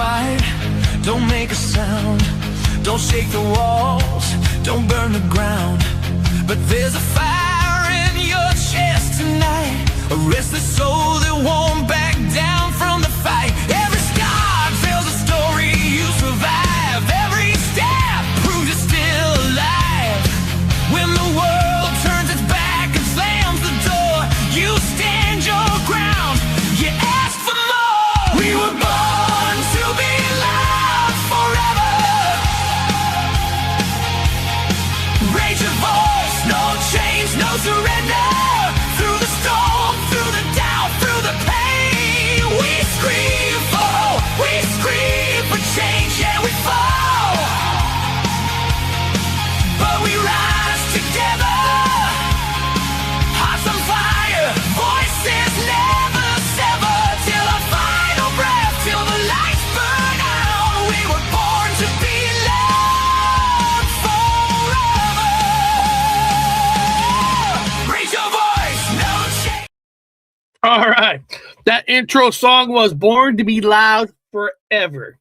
quiet, don't make a sound, don't shake the walls, don't burn the ground. But there's a fire in your chest tonight, a restless soul that won't back down from the fight. Every scar tells a story you survived, every step proves you're still alive. When the world turns its back and slams the door, you stand your ground, you ask for more. We were born to be loved forever. Raise your voice, no chains, no surrender. Through the storm, through the doubt, through the pain, we scream for hope, we scream for change, yeah, we fall, but we rise together. Hearts on fire, voices never sever, till our final breath, till the lights burn out. We were born to be loved forever. Raise your voice, no change. All right. That intro song was Born to Be Loud Forever.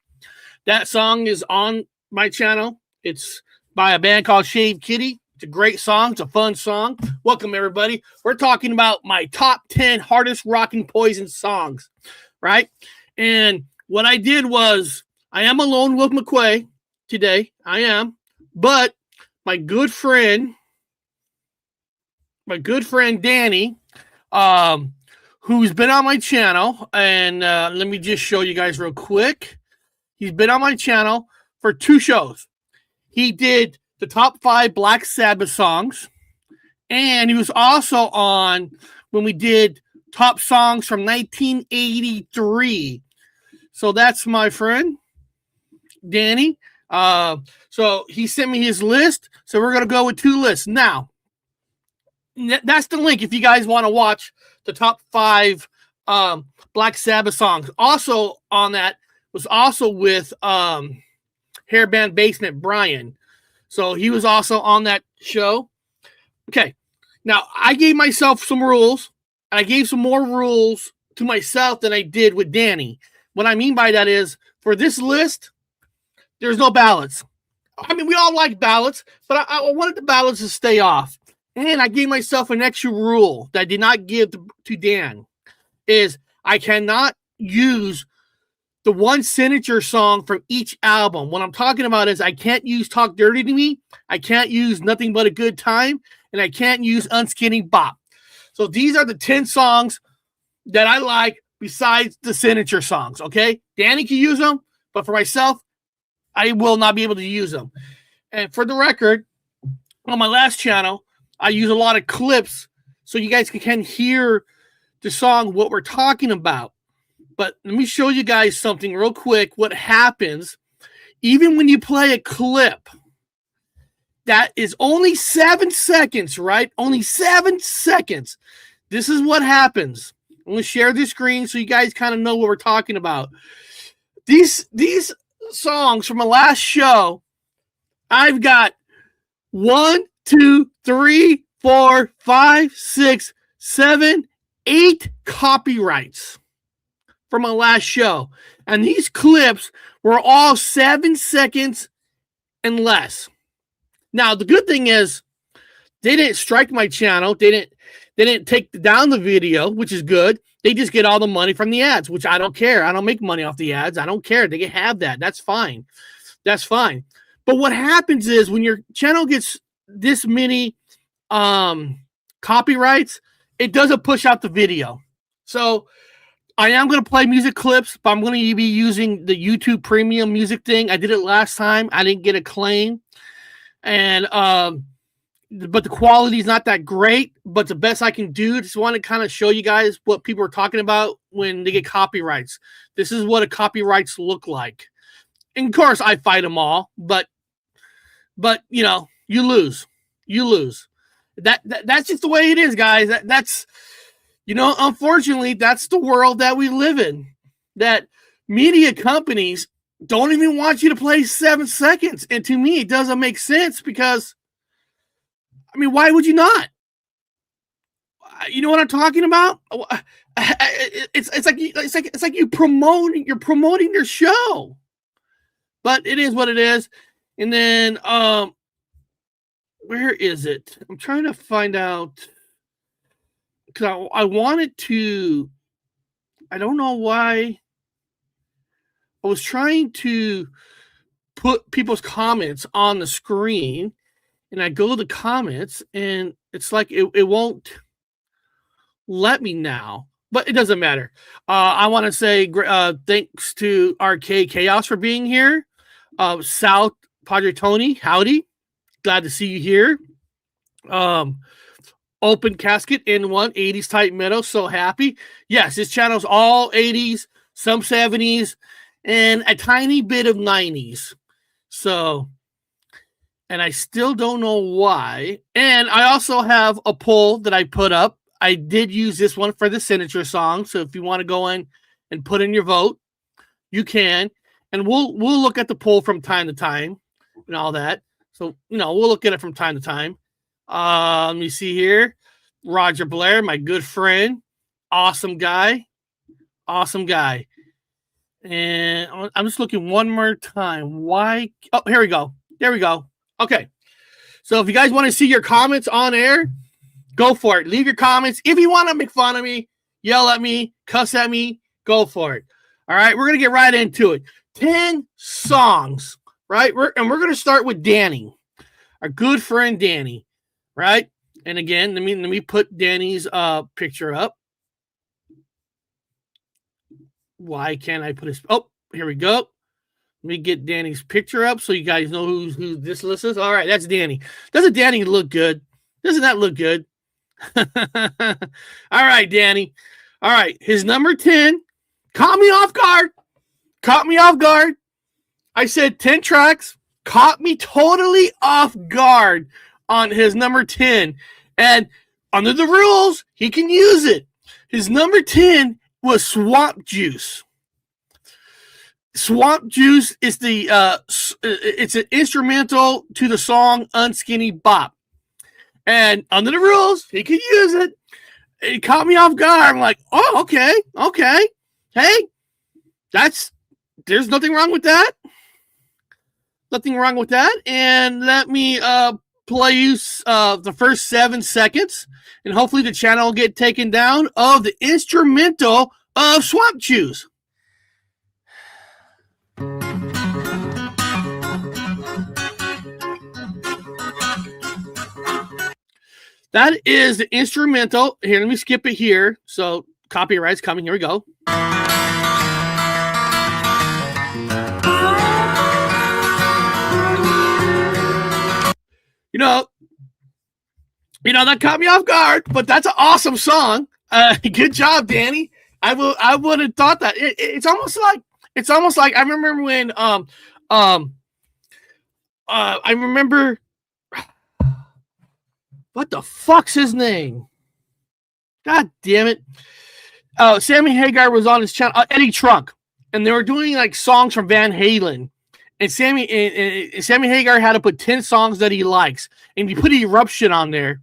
That song is on my channel. It's by a band called Shave Kitty. It's a great song. It's a fun song. Welcome, everybody. We're talking about my top 10 hardest rockin' Poison songs, right? And what I did was, I am alone with McQuay today. I am. But my good friend Danny, who's been on my channel, and let me just show you guys real quick. He's been on my channel for 2 shows. He did the top 5 Black Sabbath songs, and he was also on when we did top songs from 1983. So that's my friend Danny. So he sent me his list. So we're gonna go with 2 lists now. That's the link if you guys want to watch the top 5 Black Sabbath songs. Also on that was also with Hairband Basement Brian. So he was also on that show. Okay. Now I gave myself some rules. I gave some more rules to myself than I did with Danny. What I mean by that is, for this list, there's no ballads. I mean, we all like ballads, but I wanted the ballads to stay off. And I gave myself an extra rule that I did not give to Dan, is I cannot use the one signature song from each album. What I'm talking about is I can't use Talk Dirty to Me, I can't use Nothing But a Good Time, and I can't use Unskinny Bop. So these are the 10 songs that I like besides the signature songs, okay? Danny can use them, but for myself, I will not be able to use them. And for the record, on my last channel, I use a lot of clips so you guys can hear the song, what we're talking about. But let me show you guys something real quick. What happens even when you play a clip that is only 7 seconds, right? Only 7 seconds. This is what happens. I'm going to share the screen so you guys kind of know what we're talking about. These songs from my last show, I've got 1, 2, 3, 4, 5, 6, 7, 8 copyrights from my last show. And these clips were all 7 seconds and less. Now, the good thing is they didn't strike my channel. They didn't take down the video, which is good. They just get all the money from the ads, which I don't care. I don't make money off the ads. I don't care. They can have that. That's fine. That's fine. But what happens is when your channel gets this many copyrights, it doesn't push out the video. So I am going to play music clips, but I'm going to be using the YouTube premium music thing. I did it last time. I didn't get a claim. And but the quality is not that great, but the best I can do. Just want to kind of show you guys what people are talking about when they get copyrights. This is what a copyrights look like. And of course, I fight them all, but you know, you lose. You lose. That's just the way it is, guys. That's you know, unfortunately, that's the world that we live in. That media companies don't even want you to play 7 seconds. And to me, it doesn't make sense because, I mean, why would you not? You know what I'm talking about? It's it's like you're promoting their show. But it is what it is. And then where is it? I'm trying to find out because I wanted to. I don't know why. I was trying to put people's comments on the screen, and I go to the comments, and it's like it won't let me now. But it doesn't matter. I want to say thanks to Arcade Chaos for being here. South Padre Tony, howdy. Glad to see you here. Open Casket in 80s type metal, so happy. Yes, this channel's all 80s, some 70s, and a tiny bit of 90s. So, and I still don't know why. And I also have a poll that I put up. I did use this one for the signature song. So if you want to go in and put in your vote, you can. And we'll look at the poll from time to time and all that. So, we'll look at it from time to time. Let me see here. Roger Blair, my good friend. Awesome guy. Awesome guy. And I'm just looking one more time. Why? Oh, here we go. There we go. Okay. So if you guys want to see your comments on air, go for it. Leave your comments. If you want to make fun of me, yell at me, cuss at me, go for it. All right. We're going to get right into it. 10 songs, right? We're going to start with Danny, our good friend Danny, right? And again, let me put Danny's picture up. Why can't I put his... Oh, here we go. Let me get Danny's picture up so you guys know who this list is. All right, that's Danny. Doesn't Danny look good? Doesn't that look good? All right, Danny. All right, his number 10 caught me off guard. Caught me off guard. I said 10 tracks. Caught me totally off guard on his number 10. And under the rules, he can use it. His number 10 was Swamp Juice. Swamp Juice is it's an instrumental to the song Unskinny Bop. And under the rules, he can use it. It caught me off guard. I'm like, oh, okay. Hey, there's nothing wrong with that. Nothing wrong with that. And let me play you the first 7 seconds, and hopefully the channel will get taken down of the instrumental of Swamp Juice. That is the instrumental. Here, let me skip it here. So copyright's coming. Here we go. That caught me off guard, but that's an awesome song. Good job, Danny. I would have thought that. It's almost like I remember when I remember what the fuck's his name? God damn it. Sammy Hagar was on his channel, Eddie Trunk, and they were doing like songs from Van Halen. And Sammy Hagar had to put 10 songs that he likes, and he put Eruption on there.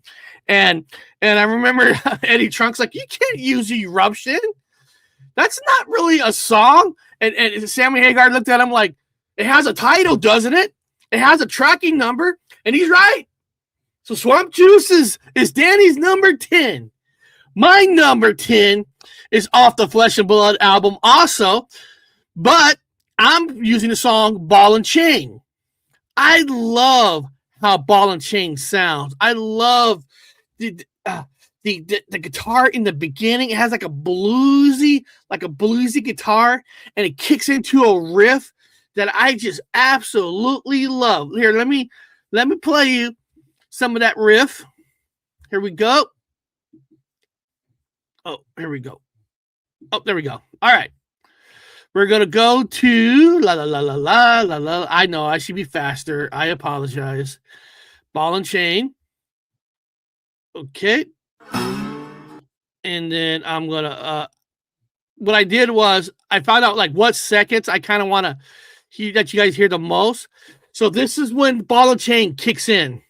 And I remember Eddie Trunk's like, you can't use Eruption. That's not really a song. And Sammy Hagar looked at him like, it has a title, doesn't it? It has a tracking number, and he's right. So Swamp Juice is Danny's number 10. My number 10 is off the Flesh and Blood album also, but I'm using the song Ball and Chain. I love how Ball and Chain sounds. I love the guitar in the beginning. It has like a bluesy guitar, and it kicks into a riff that I just absolutely love. Here, let me play you some of that riff. Here we go. Oh, here we go. Oh, there we go. All right. We're going to go to la la la la la la la. I know I should be faster. I apologize. Ball and Chain. Okay. And then I'm going to, what I did was I found out like what seconds I kind of want to that you guys hear the most. So this is when Ball and Chain kicks in.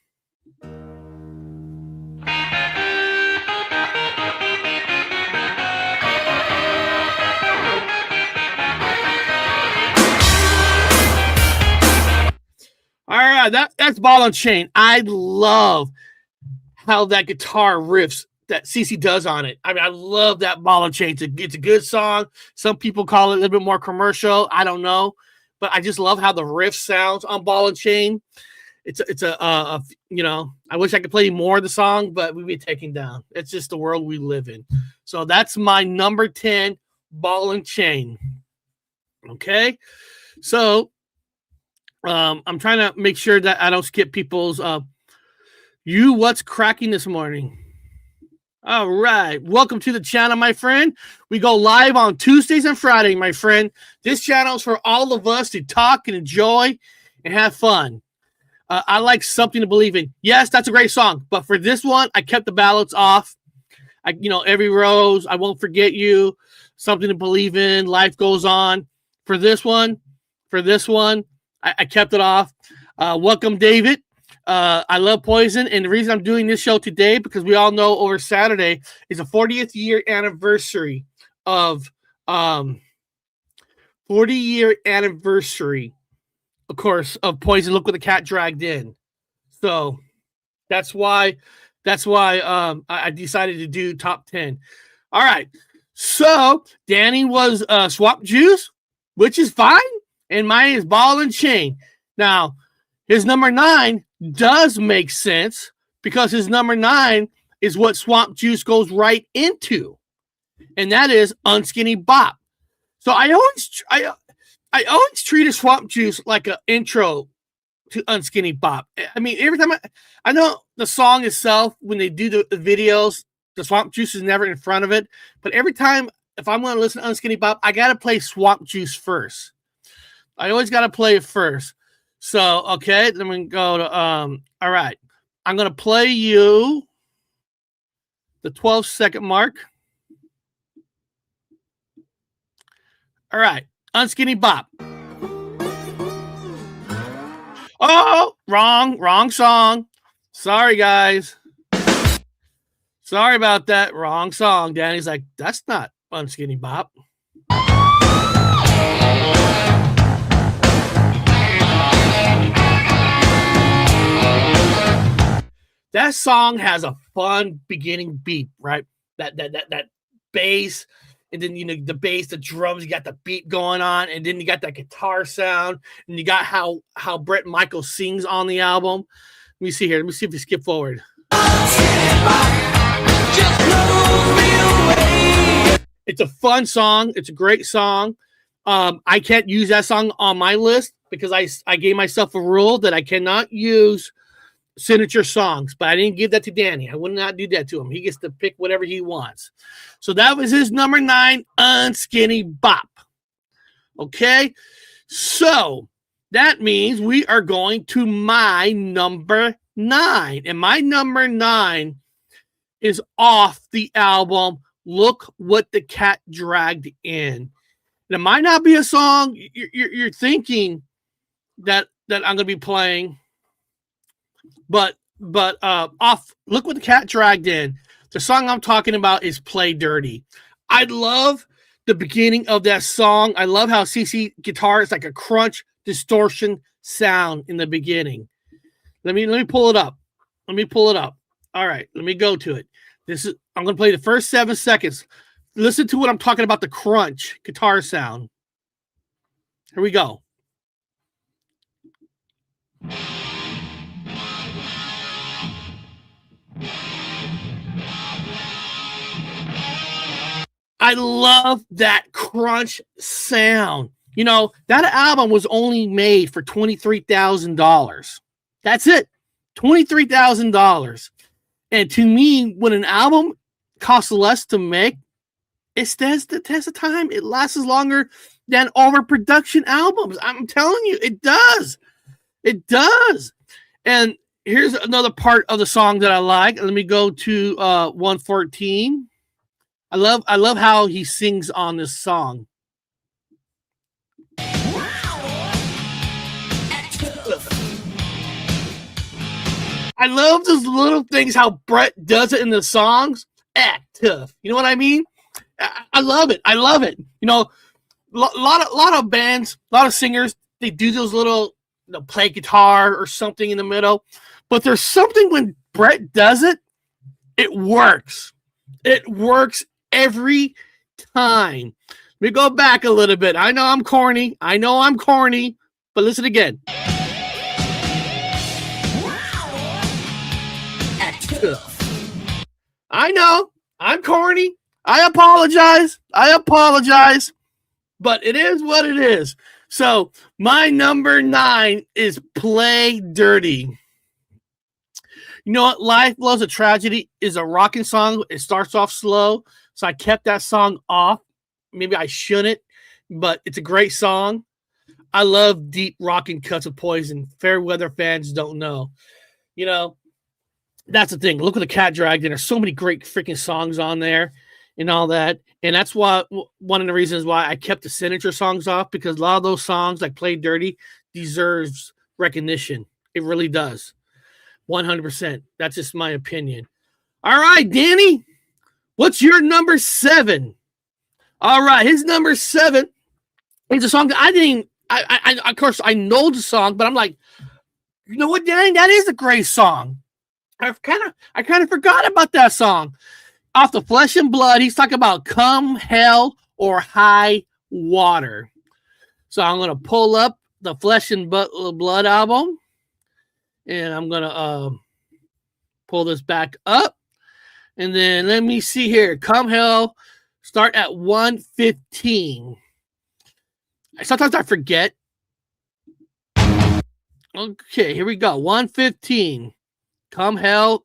right, that's Ball and Chain. I love how that guitar riffs that CC does on it. I mean, I love that Ball and Chain. It's a good song. Some people call it a little bit more commercial. I don't know, but I just love how the riff sounds on Ball and Chain. It's a you know, I wish I could play more of the song, but we'd be taken down. It's just the world we live in. So that's my number 10, Ball and Chain. Okay, so I'm trying to make sure that I don't skip people's what's cracking this morning. All right, welcome to the channel, my friend. We go live on Tuesdays and Fridays, my friend. This channel is for all of us to talk and enjoy and have fun. I like Something to Believe in. Yes, that's a great song, but for this one, I kept the ballads off. Every rose, I won't forget you, Something to Believe in, Life Goes On. For this one, I kept it off. Welcome, David. I love Poison, and the reason I'm doing this show today, because we all know over Saturday is the 40th year anniversary of 40-year anniversary, of course, of Poison. Look what the cat dragged in. So that's why I decided to do top 10. All right. So Danny was Swamp Juice, which is fine, and mine is Ball and Chain. Now, his number 9 does make sense because his number 9 is what Swamp Juice goes right into, and that is Unskinny Bop. So I always treat a Swamp Juice like an intro to Unskinny Bop. I mean, every time I know the song itself, when they do the videos, the Swamp Juice is never in front of it. But every time, if I'm going to listen to Unskinny Bop, I got to play Swamp Juice first. I always got to play it first. So, okay, then we can go to, all right. I'm going to play you the 12-second mark. All right. Unskinny Bop. Oh, wrong song. Sorry, guys. Sorry about that. Wrong song. Danny's like, that's not Unskinny Bop. That song has a fun beginning beat, right? That bass. And then, the bass, the drums, you got the beat going on, and then you got that guitar sound, and you got how Bret Michaels sings on the album. Let me see here. Let me see if we skip forward. It's a fun song. It's a great song. I can't use that song on my list because I gave myself a rule that I cannot use signature songs, but I didn't give that to Danny. I would not do that to him. He gets to pick whatever he wants. So that was his number 9, Unskinny Bop. Okay, so that means we are going to my number 9, and my number 9 is off the album Look What the Cat Dragged In. It might not be a song you're thinking that I'm going to be playing, but off Look What the Cat Dragged In, the song I'm talking about is Play Dirty. I love the beginning of that song. I love how CC guitar is like a crunch distortion sound in the beginning. Let me pull it up. All right, let me go to it. I'm going to play the first 7 seconds. Listen to what I'm talking about, the crunch guitar sound. Here we go. I love that crunch sound. That album was only made for $23,000. That's it. $23,000. And to me, when an album costs less to make, it stands the test of time. It lasts longer than overproduction albums. I'm telling you, it does. It does. And here's another part of the song that I like. Let me go to 114. I love how he sings on this song. I love those little things, how Bret does it in the songs. Act tough. You know what I mean? I love it. A lot of bands, a lot of singers, they do those little play guitar or something in the middle. But there's something when Bret does it, it works. It works every time. Let me go back a little bit. I know I'm corny, but listen again. Act tough. I know I'm corny. I apologize. But it is what it is. So my number 9 is Play Dirty. You know what? Life Loves a Tragedy is a rocking song. It starts off slow. So I kept that song off. Maybe I shouldn't, but it's a great song. I love deep rocking cuts of Poison. Fair weather fans don't know. You know, that's the thing. Look at the Cat Dragged In. There's so many great freaking songs on there and all that. And that's why one of the reasons why I kept the signature songs off, because a lot of those songs like Play Dirty deserves recognition. It really does. 100%. That's just my opinion. All right, Danny, what's your number 7? All right, his number 7 is a song that I of course I know the song, but I'm like, you know what, Danny, that is a great song. I kind of forgot about that song. Off the Flesh and Blood, he's talking about Come Hell or High Water. So I'm gonna pull up the Flesh and Blood album. And I'm going to pull this back up. And then let me see here. Come Hell, start at 115. Sometimes I forget. Okay, here we go. 115. Come Hell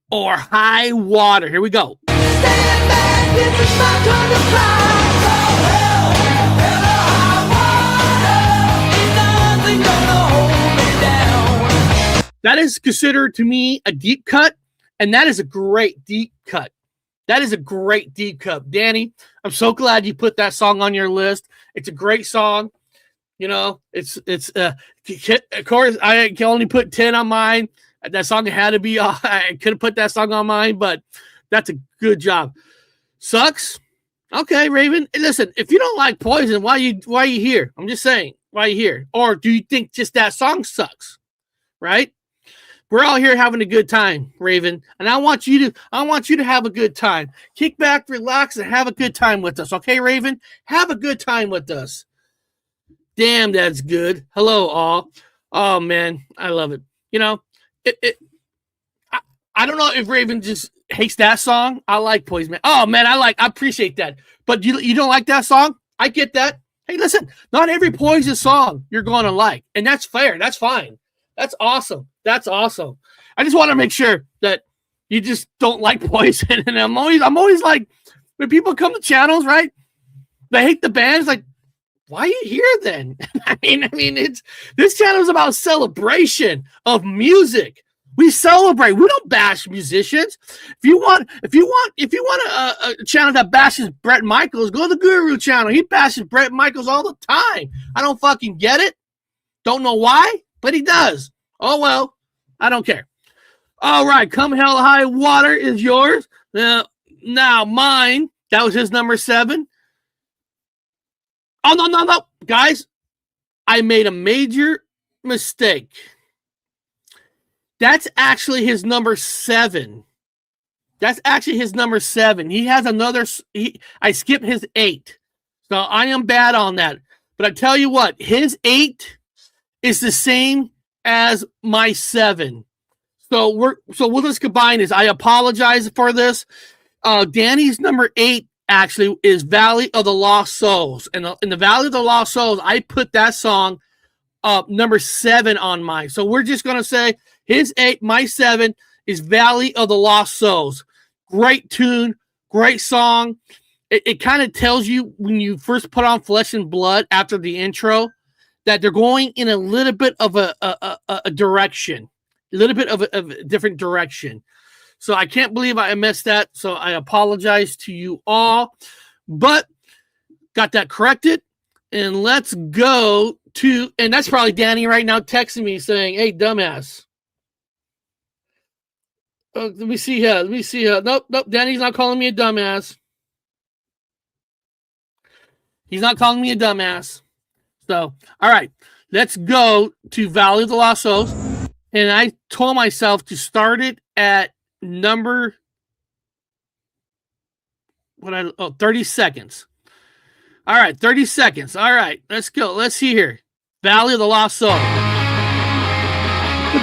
or High Water. Here we go. Stand back, this is my turn to cry. That is considered to me a deep cut, and that is a great deep cut. Danny, I'm so glad you put that song on your list. It's a great song. You know, it's of course I can only put 10 on mine. That song had to be I could have put that song on mine, but that's a good job. Sucks. Okay, Raven. Listen, if you don't like Poison, why are you here? I'm just saying, why are you here? Or do you think just that song sucks? Right? We're all here having a good time, Raven, and I want you to have a good time. Kick back, relax, and have a good time with us, okay, Raven? Have a good time with us. Damn, that's good. Hello, all. Oh man, I love it. You know, I don't know if Raven just hates that song. I like Poison Man. Oh man, I appreciate that. But you don't like that song? I get that. Hey, listen, not every Poison song you're going to like, and that's fair. That's fine. That's awesome. I just want to make sure that you just don't like Poison. And I'm always like, when people come to channels, right? They hate the bands. Like, why are you here then? I mean, this channel is about celebration of music. We celebrate. We don't bash musicians. If you want a channel that bashes Bret Michaels, go to the Guru channel. He bashes Bret Michaels all the time. I don't fucking get it. Don't know why, but he does. Oh, well, I don't care. All right, Come Hell High Water is yours. Now mine, that was his number 7. Oh, no. Guys, I made a major mistake. That's actually his number 7. He has another, I skipped his 8. So I am bad on that. But I tell you what, his 8 is the same as my 7. So we'll just combine this. I apologize for this. Danny's number 8 actually is Valley of the Lost Souls. And in the Valley of the Lost Souls, I put that song number 7 on mine. So we're just going to say his 8, my 7 is Valley of the Lost Souls. Great tune, great song. It kind of tells you when you first put on Flesh and Blood after the intro that they're going in a little bit of a direction, a little bit of a different direction. So I can't believe I missed that. So I apologize to you all, but got that corrected. And let's go to, and that's probably Danny right now texting me saying, "Hey, dumbass." Let me see here. Nope. Danny's not calling me a dumbass. He's not calling me a dumbass. So, all right, let's go to Valley of the Lost Souls. And I told myself to start it at number 30 seconds. All right, 30 seconds. All right, let's go. Let's see here. Valley of the Lost Soul. Look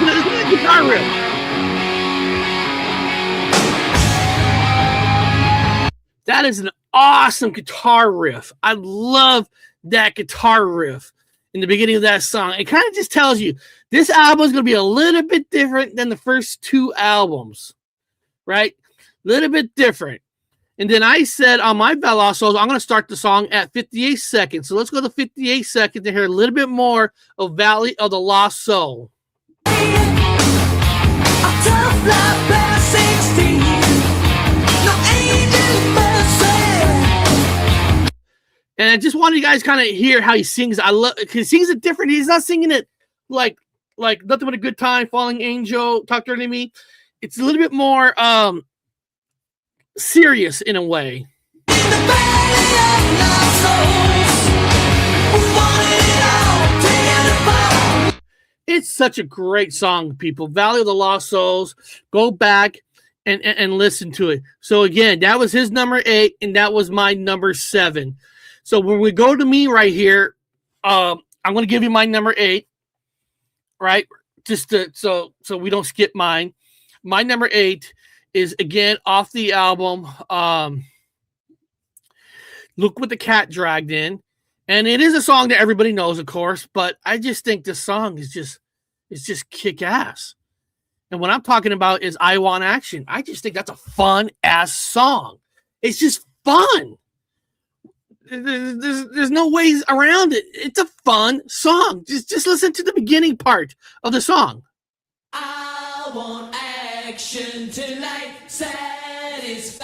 at the guitar riff. That is an awesome guitar riff. I love that guitar riff in the beginning of that song. It kind of just tells you this album is going to be a little bit different than the first two albums, right? A little bit different. And then I said on my Valley of the Lost Souls, I'm going to start the song at 58 seconds. So let's go to 58 seconds to hear a little bit more of Valley of the Lost Soul. And I just want you guys kind of hear how he sings. I love because he sings it different. He's not singing it like Nothing But a Good Time, Falling Angel, Talk Dirty to Me. It's a little bit more serious in a way. It's such a great song, people. Valley of the Lost Souls. Go back and listen to it. So again, that was his number 8, and that was my number 7. So when we go to me right here, I'm going to give you my number 8, right? Just so we don't skip mine. My number 8 is again off the album. Look What the Cat Dragged In, and it is a song that everybody knows, of course. But I just think this song is just kick ass. And what I'm talking about is I Want Action. I just think that's a fun ass song. It's just fun. There's no ways around it. It's a fun song. Just listen to the beginning part of the song. I want action tonight, satisfaction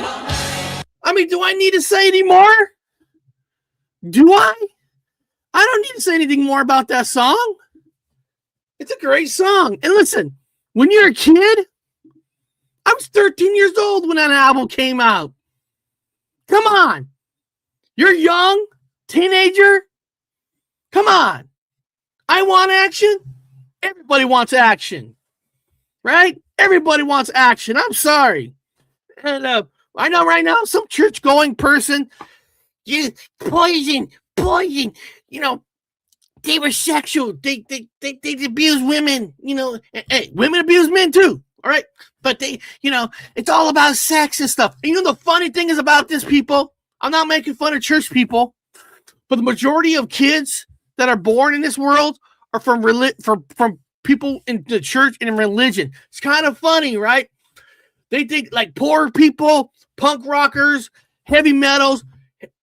all night. I mean, do I need to say any more? Do I? I don't need to say anything more about that song. It's a great song. And listen, when you're a kid, I was 13 years old when that album came out. Come on. You're young, teenager. Come on. I want action. Everybody wants action, right? Everybody wants action. I'm sorry. And I know right now some church-going person, poison, you know, they were sexual. They abuse women, you know. Hey, women abuse men too, all right? But they, you know, it's all about sex and stuff. And you know the funny thing is about this, people? I'm not making fun of church people, but the majority of kids that are born in this world are from people in the church and in religion. It's kind of funny, right? They think like poor people, punk rockers, heavy metals,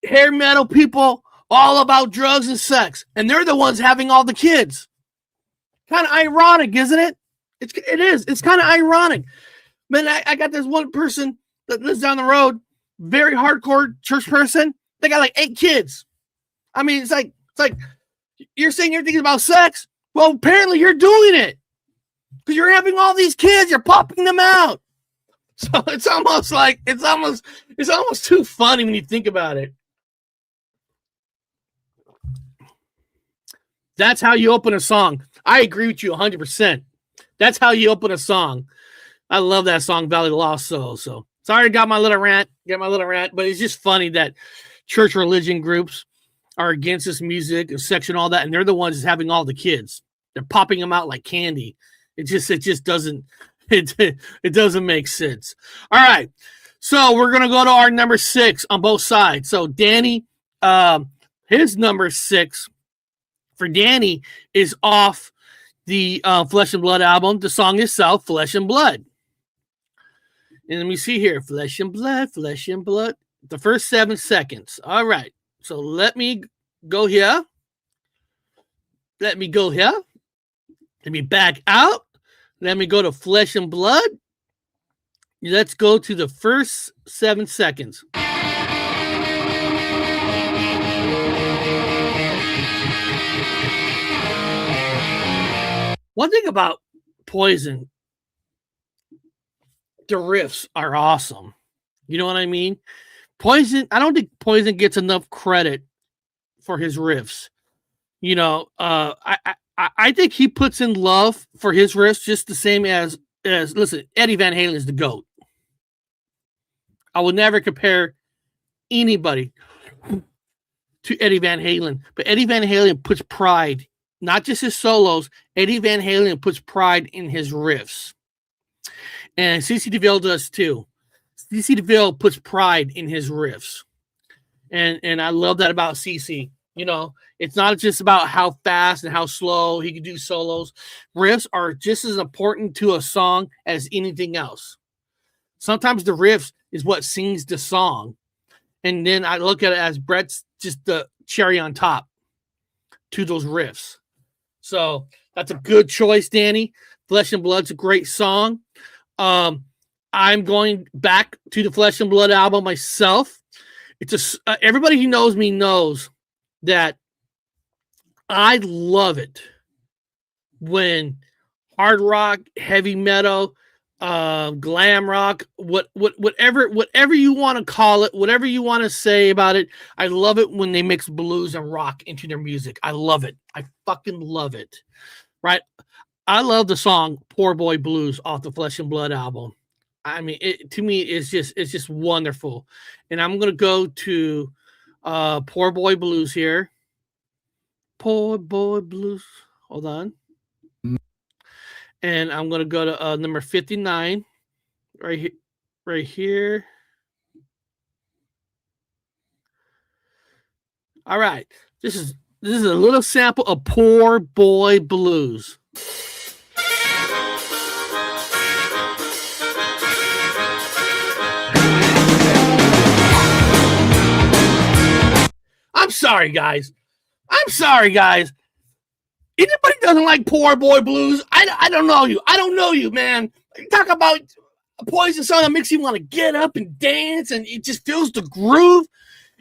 hair metal people, all about drugs and sex. And they're the ones having all the kids. Kind of ironic, isn't it? It is. It's kind of ironic. Man, I got this one person that lives down the road, very hardcore church person. They got like 8 kids. I mean, it's like you're saying you're thinking about sex. Well, apparently you're doing it because you're having all these kids. You're popping them out. So it's almost too funny when you think about it. That's how you open a song. I agree with you 100%. That's how you open a song. I love that song, Valley of the Lost Souls. So sorry I got my little rant, but it's just funny that church religion groups are against this music, sex and all that, and they're the ones having all the kids. They're popping them out like candy. It just doesn't make sense. All right. So we're gonna go to our number 6 on both sides. So Danny, his number 6 for Danny is off the Flesh and Blood album. The song itself, Flesh and Blood. And let me see here. Flesh and Blood, Flesh and Blood. The first 7 seconds. All right. So let me go here. Let me back out. Let me go to Flesh and Blood. Let's go to the first 7 seconds. One thing about Poison, the riffs are awesome. You know what I mean? Poison, I don't think Poison gets enough credit for his riffs. You know, I think he puts in love for his riffs just the same as listen, Eddie Van Halen is the GOAT. I will never compare anybody to Eddie Van Halen, but Eddie Van Halen puts pride, not just his solos. Eddie Van Halen puts pride in his riffs, and CC DeVille does too. CC DeVille puts pride in his riffs, and I love that about CC. You know, it's not just about how fast and how slow he can do solos. Riffs are just as important to a song as anything else. Sometimes the riffs is what sings the song. And then I look at it as Bret's just the cherry on top to those riffs. So that's a good choice, Danny. Flesh and Blood's a great song. I'm going back to the Flesh and Blood album myself. It's everybody who knows me knows that I love it when hard rock, heavy metal, glam rock, whatever you want to call it, whatever you want to say about it. I love it when they mix blues and rock into their music. I love it. I fucking love it. Right? I love the song "Poor Boy Blues" off the Flesh and Blood album. I mean, to me, it's just wonderful. And I'm gonna go to "Poor Boy Blues" here. Poor Boy Blues. Hold on. And I'm going to go to number 59 right here. All right. This is a little sample of Poor Boy Blues. I'm sorry, guys. Anybody doesn't like Poor Boy Blues? I don't know you. I don't know you, man. You talk about a Poison song that makes you want to get up and dance, and it just feels the groove.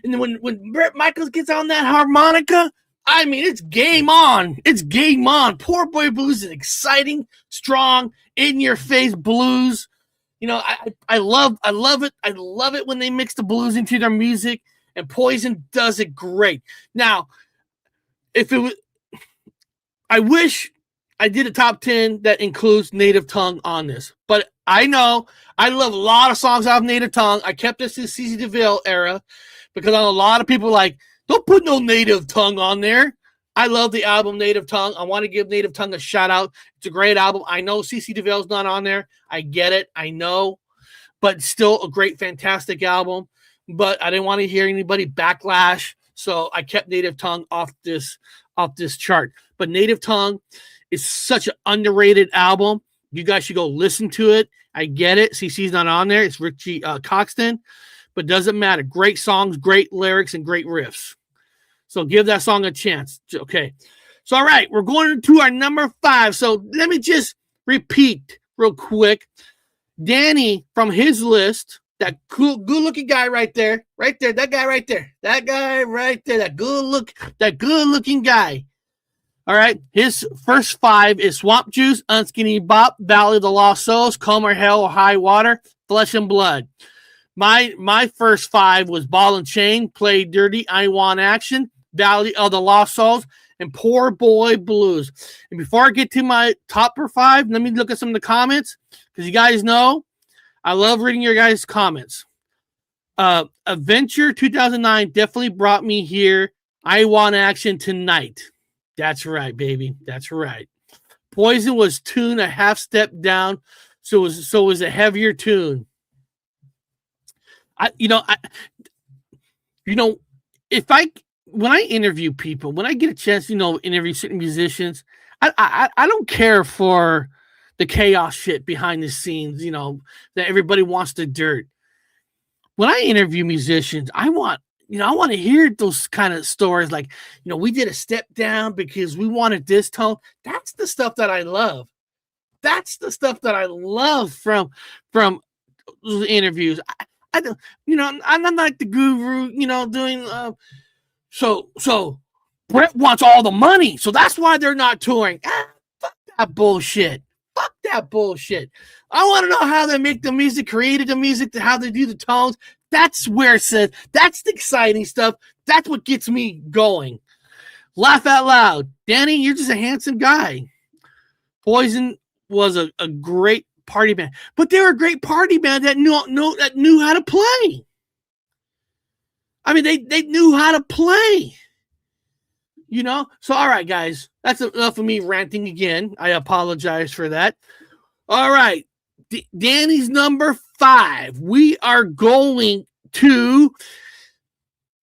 And then when Bret Michaels gets on that harmonica, I mean, it's game on. It's game on. Poor Boy Blues is exciting, strong, in-your-face blues. You know, I love it. I love it when they mix the blues into their music, and Poison does it great. Now, if it was, I wish I did a top 10 that includes Native Tongue on this, but I know I love a lot of songs off Native Tongue. I kept this in CC DeVille era because I know a lot of people like, don't put no Native Tongue on there. I love the album Native Tongue. I want to give Native Tongue a shout out. It's a great album. I know CC DeVille's not on there. I get it. I know, but still a great, fantastic album. But I didn't want to hear anybody backlash, so I kept Native Tongue off this chart. But Native Tongue is such an underrated album. You guys should go listen to it. I get it. CC's not on there. It's Rikki Rockett, but doesn't matter. Great songs, great lyrics, and great riffs. So give that song a chance. Okay. So, all right, we're going to our number 5. So let me just repeat real quick. Danny, from his list, that cool, good-looking guy right there, that guy right there, that good-looking guy. All right, his first 5 is Swamp Juice, Unskinny Bop, Valley of the Lost Souls, Come or Hell or High Water, Flesh and Blood. My first 5 was Ball and Chain, Play Dirty, I Want Action, Valley of the Lost Souls, and Poor Boy Blues. And before I get to my top 5, let me look at some of the comments, because you guys know I love reading your guys' comments. Adventure 2009 definitely brought me here. I Want Action Tonight. That's right, baby. That's right. Poison was tuned a half step down, so it was a heavier tune. When I interview people, when I get a chance, interview certain musicians, I don't care for the chaos shit behind the scenes, that everybody wants the dirt. When I interview musicians, I want to hear those kind of stories like, we did a step down because we wanted this tone. That's the stuff that I love. That's the stuff that I love from those interviews. I don't, I'm not like the guru, doing, so Bret wants all the money. So that's why they're not touring. Fuck that bullshit. Fuck that bullshit. I want to know how they make the music, created the music, how they do the tones. That's where it says, that's the exciting stuff. That's what gets me going. Laugh out loud. Danny, you're just a handsome guy. Poison was a great party band, but they were a great party band that knew how to play. I mean, they knew how to play. You know? So, all right, guys. That's enough of me ranting again. I apologize for that. All right. Danny's number 5. We are going to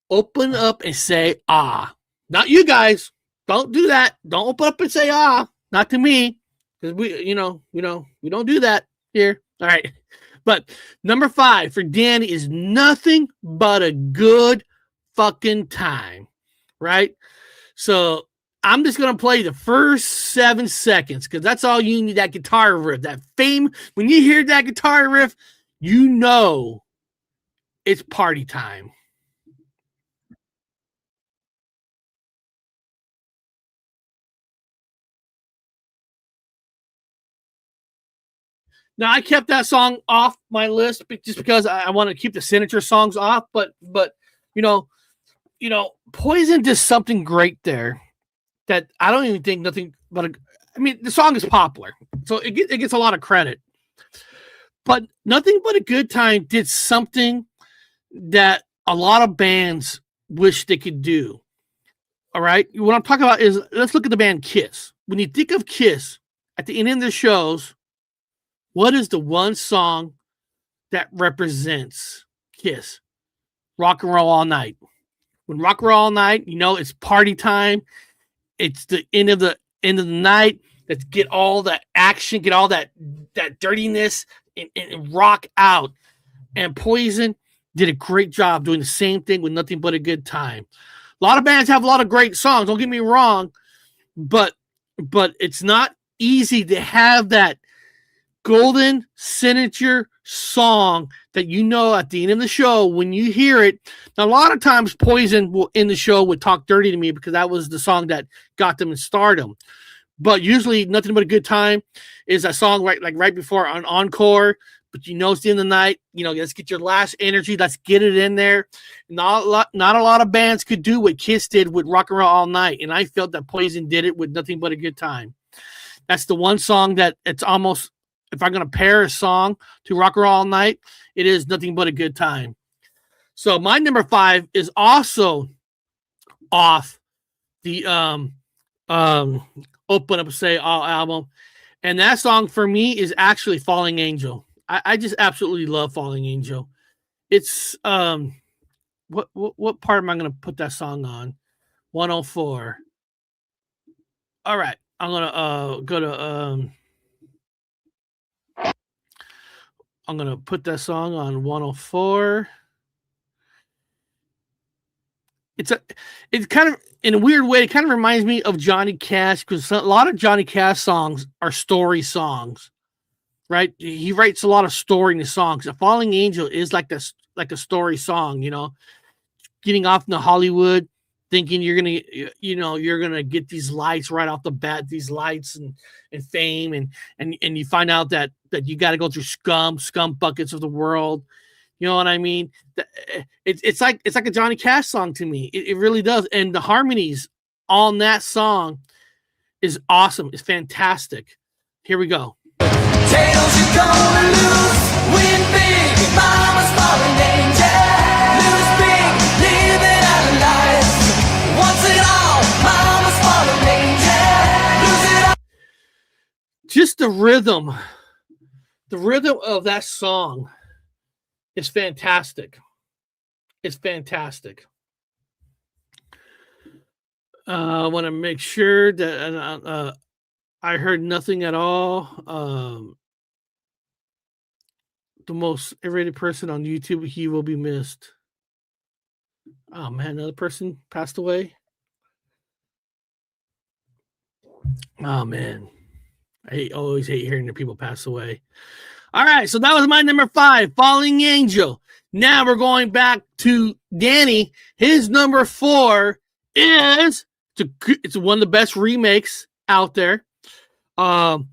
open up and say, ah. Not you guys. Don't do that. Don't open up and say, ah. Not to me. Because we don't do that here. All right. But number 5 for Danny is Nothing But a Good Fucking Time. Right? So I'm just going to play the first 7 seconds because that's all you need, that guitar riff. That fame, when you hear that guitar riff, you know it's party time. Now, I kept that song off my list just because I want to keep the signature songs off, but you know, Poison did something great there that I don't even think nothing but I mean, the song is popular, so it gets a lot of credit. But Nothing But a Good Time did something that a lot of bands wish they could do. All right, what I'm talking about is, let's look at the band Kiss. When you think of Kiss, at the end of the shows, what is the one song that represents Kiss? Rock and Roll All Night. When Rock and Roll All Night, it's party time. It's the end of the night. Let's get all the action, get all that dirtiness, and rock out. And Poison did a great job doing the same thing with Nothing But a Good Time. A lot of bands have a lot of great songs. Don't get me wrong, but it's not easy to have that golden signature song that at the end of the show when you hear it. Now, a lot of times Poison will in the show would talk dirty to me because that was the song that got them in stardom. But usually Nothing But a Good Time is a song right before an encore. But it's the end of the night. Let's get your last energy. Let's get it in there. Not a lot of bands could do what Kiss did with Rock and Roll All Night, and I felt that Poison did it with Nothing But a Good Time. That's the one song that it's almost, if I'm going to pair a song to Rock and Roll All Night, it is Nothing But a Good Time. So my number 5 is also off the Open Up and Say Ahh album, and that song for me is actually Falling Angel. I just absolutely love Falling Angel. It's what part am I going to put that song on? 104. All right, I'm gonna go to I'm gonna put that song on 104. It's kind of, in a weird way, it kind of reminds me of Johnny Cash, because a lot of Johnny Cash songs are story songs, right? He writes a lot of story in his songs. A Falling Angel is like a story song, getting off into Hollywood, thinking you're gonna get these lights right off the bat, these lights and fame, and you find out that you got to go through scum buckets of the world. You know what I mean? It's like a Johnny Cash song to me. It really does, and the harmonies on that song is awesome. It's fantastic. Here we go. Tails you're gonna lose, win big, mama's falling angel. Lose big, living out of life. Wants it all, mama's falling angel. Lose it all. Just the rhythm of that song is fantastic. It's fantastic. I want to make sure that I heard nothing at all. The most irritated person on YouTube, he will be missed. Oh man, another person passed away. Oh man, always hate hearing that people pass away. All right, so that was my number 5, Falling Angel. Now we're going back to Danny. His number 4 is it's one of the best remakes out there. It's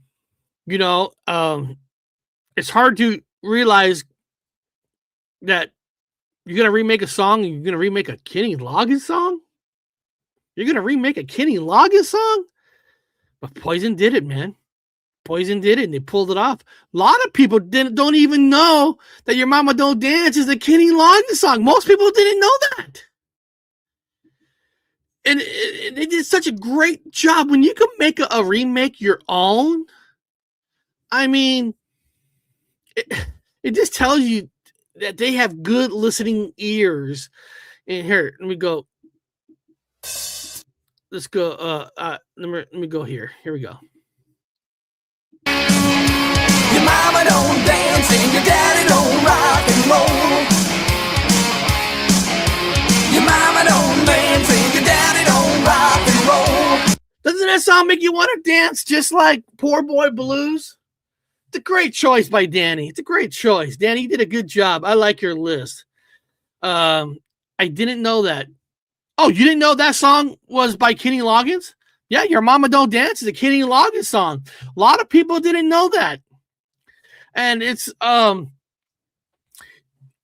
hard to realize that You're gonna remake a song and you're gonna remake a Kenny Loggins song? You're gonna remake a Kenny Loggins song? But Poison did it, man. Poison did it and they pulled it off. A lot of people don't even know that Your Mama Don't Dance is a Kenny Loggins song. Most people didn't know that. And they did such a great job. When you can make a remake your own, I mean, it just tells you that they have good listening ears. And here, let me go. Let's go. Let me go here. Here we go. Your mama don't dance and your daddy don't rock and roll. Your mama don't dance and your daddy don't rock and roll. Doesn't that song make you want to dance just like Poor Boy Blues? It's a great choice by Danny. It's a great choice. Danny, you did a good job. I like your list. I didn't know that. Oh, you didn't know that song was by Kenny Loggins? Yeah, Your Mama Don't Dance is a Kenny Loggins song. A lot of people didn't know that. And it's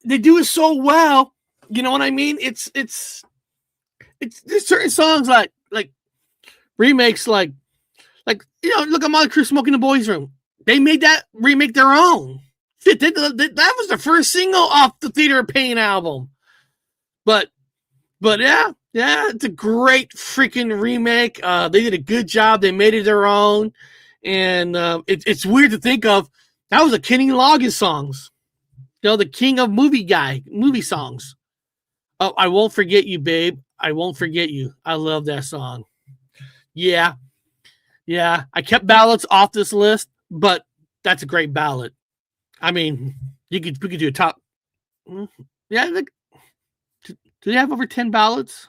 they do it so well. You know what I mean? It's there's certain songs like remakes like look at Molly Crew Smoking the Boys Room. They made that remake their own. Shit, that was the first single off the Theater of Pain album. But yeah, it's a great freaking remake. They did a good job. They made it their own. And it's weird to think of. That was a Kenny Loggins songs. The king of movie songs. Oh, I Won't Forget You, Babe. I Won't Forget You. I love that song. Yeah. I kept ballads off this list, but that's a great ballad. I mean, we could do a top. Yeah, do they have over 10 ballads?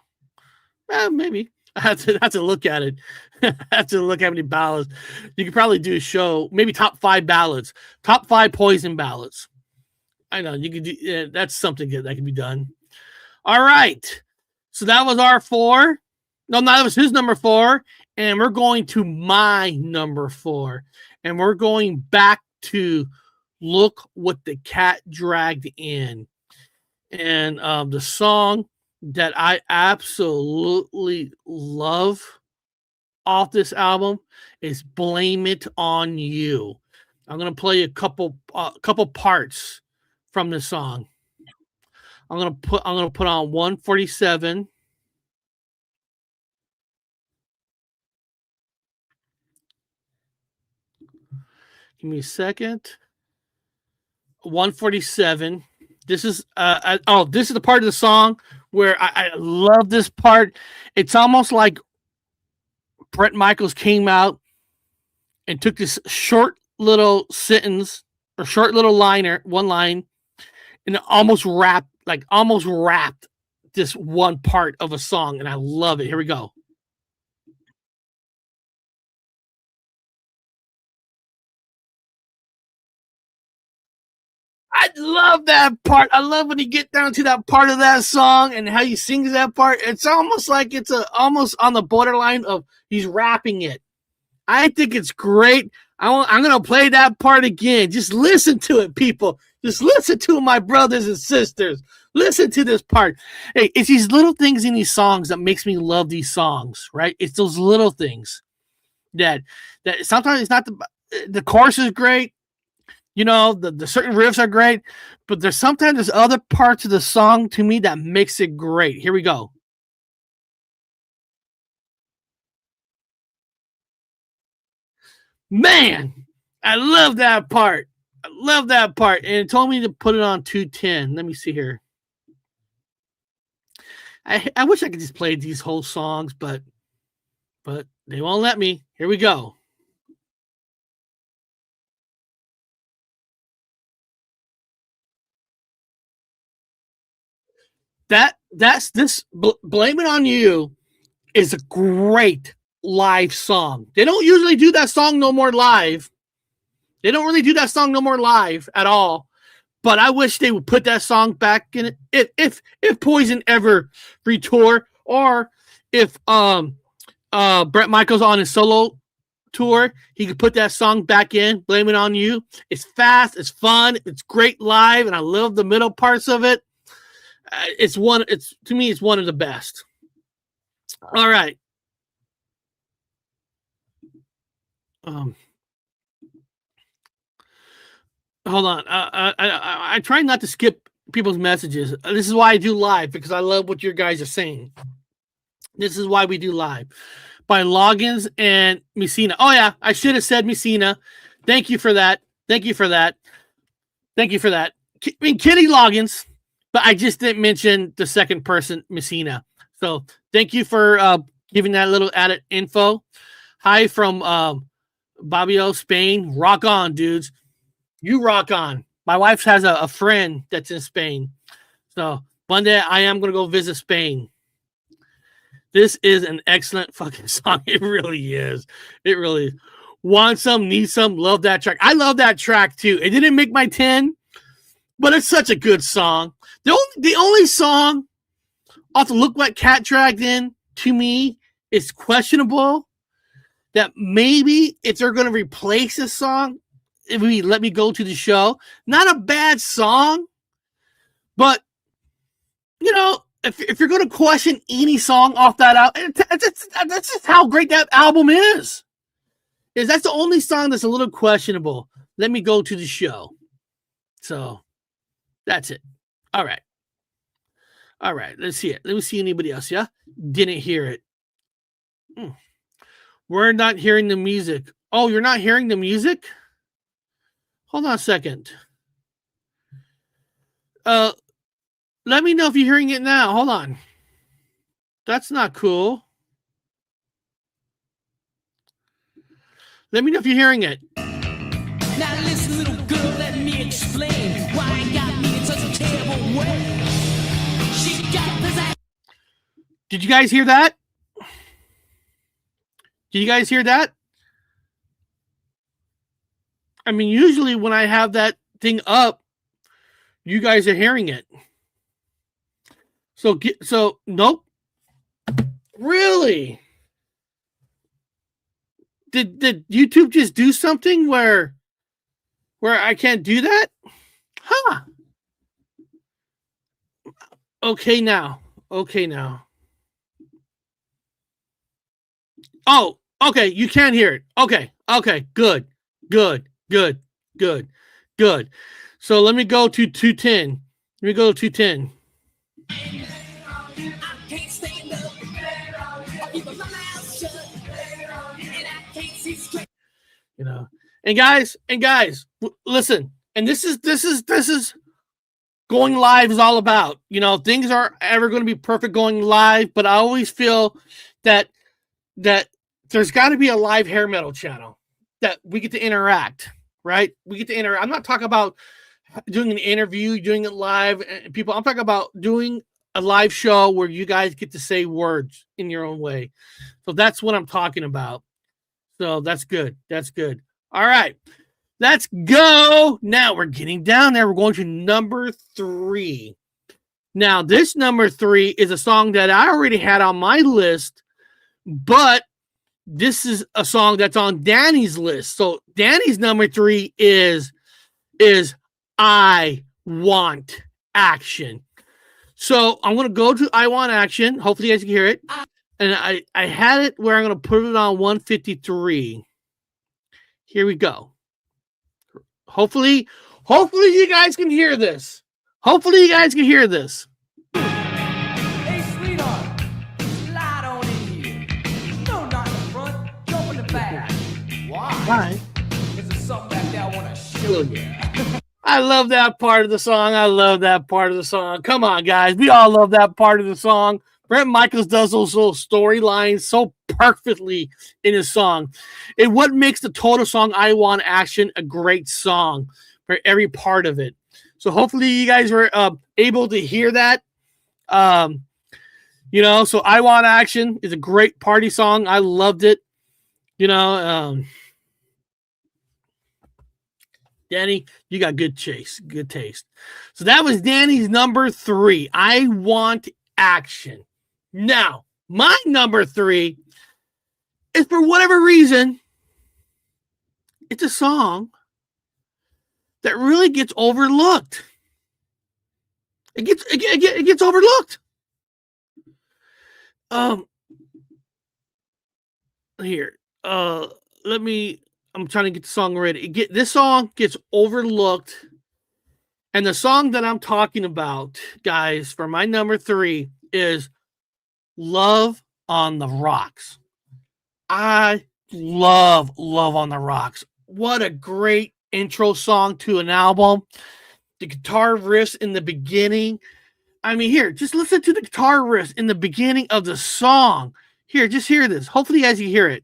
Maybe. I have to look at it. I have to look at how many ballads. You could probably do a show, maybe top 5 ballads, top 5 Poison ballads. I know you could do. Yeah, that's something that can be done. All right, so that was our 4. No, that was his number 4, and we're going to my number 4, and we're going back to Look What the Cat Dragged In, and the song that I absolutely love off this album is Blame It On You. I'm going to play a couple parts from the song. I'm going to put on 147. Give me a second. 147. This is this is the part of the song where I love this part. It's almost like Bret Michaels came out and took this short little sentence or short little liner, one line, and almost wrapped this one part of a song, and I love it. Here we go. I love that part. I love when you get down to that part of that song and how he sings that part. It's almost like it's almost on the borderline of he's rapping it. I think it's great. I'm going to play that part again. Just listen to it, people. Just listen to it, my brothers and sisters. Listen to this part. Hey, it's these little things in these songs that makes me love these songs, right? It's those little things that sometimes it's not the chorus is great. The certain riffs are great, but there's other parts of the song to me that makes it great. Here we go. Man, I love that part. And it told me to put it on 210. Let me see here. I wish I could just play these whole songs, but they won't let me. Here we go. That's this Blame It On You is a great live song. They don't usually do that song no more live. They don't really do that song no more live at all. But I wish they would put that song back in it. If Poison ever retour, or if Bret Michaels on his solo tour, he could put that song back in, Blame It On You. It's fast, it's fun, it's great live, and I love the middle parts of it. It's to me, it's one of the best. All right. Hold on. I try not to skip people's messages. This is why I do live, because I love what your guys are saying. This is why we do live. By Loggins and Messina. Oh yeah, I should have said Messina. Thank you for that. Thank you for that. Thank you for that. I mean, Kitty Loggins, but I just didn't mention the second person, Messina. So thank you for giving that little added info. Hi from Bobbio, Spain. Rock on, dudes. You rock on. My wife has a friend that's in Spain. So one day I am going to go visit Spain. This is an excellent fucking song. It really is. It really is. Want some, need some, love that track. I love that track too. It didn't make my 10, but it's such a good song. The only song off the Look What Cat Dragged In to me is questionable. That maybe if they're going to replace this song, if we Let Me Go to the Show, not a bad song, but you know, if you're going to question any song off that album, that's just how great that album is. That's the only song that's a little questionable. Let Me Go to the Show. So that's it. All right. All right. Let's see it. Let me see anybody else. Yeah. Didn't hear it. We're not hearing the music. Oh, you're not hearing the music? Hold on a second. Let me know if you're hearing it now. Hold on. That's not cool. Let me know if you're hearing it. Now listen, little girl, let me explain why I got me in such a terrible way. She got this. Did you guys hear that? Did you guys hear that? I mean, usually when I have that thing up, you guys are hearing it. So nope. Really? Did YouTube just do something where I can't do that? Huh. Okay now. Oh, okay, you can hear it. Okay, good. So let me go to 210. Let me go to 210. You know, and guys, listen. And this is going live is all about. You know, things aren't ever going to be perfect going live, but I always feel that there's got to be a live hair metal channel that we get to interact, right? We get to interact. I'm not talking about doing an interview, doing it live, and people. I'm talking about doing a live show where you guys get to say words in your own way. So that's what I'm talking about. So that's good. That's good. All right. Let's go. Now we're getting down there. We're going to number 3. Now, this number 3 is a song that I already had on my list, but this is a song that's on Danny's list. So Danny's number 3 is I Want Action. So I'm going to go to I Want Action. Hopefully you guys can hear it. And I had it where I'm going to put it on 153. Here we go. Hopefully you guys can hear this. Hey, sweetheart, slide on in here. No, not in the front. Jump in the back. Why? Is there something back there I want to show you? I love that part of the song. Come on, guys. We all love that part of the song. Bret Michaels does those little storylines so perfectly in his song. And what makes the total song I Want Action a great song for every part of it. So hopefully you guys were able to hear that. You know, so I Want Action is a great party song. I loved it. You know, Danny, you got good taste. So that was Danny's number 3. I Want Action. Now, my number 3 is, for whatever reason, it's a song that really gets overlooked. It gets overlooked. Here, let me. I'm trying to get the song ready. This song gets overlooked, and the song that I'm talking about, guys, for my number 3 is "Love on the Rocks." I love on the Rocks. What a great intro song to an album. The guitar riffs in the beginning. I mean, here, just listen to the guitar riffs in the beginning of the song. Here, just hear this. Hopefully, as you hear it.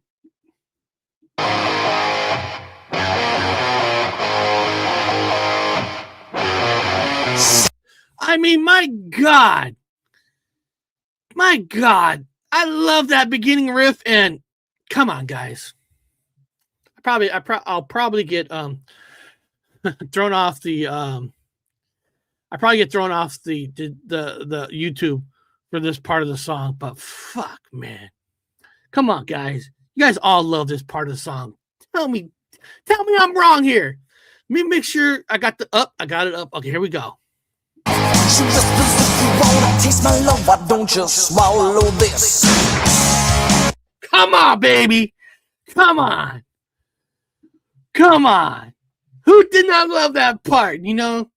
I mean, my God. I love that beginning riff, and come on, guys. I'll probably get thrown off the I probably get thrown off the YouTube for this part of the song, but fuck, man. Come on, guys. You guys all love this part of the song. Tell me I'm wrong here. Let me make sure I got it up. Okay, here we go. Just if you wanna taste my love, why don't you swallow this? Come on, baby. Come on. Who did not love that part? You know,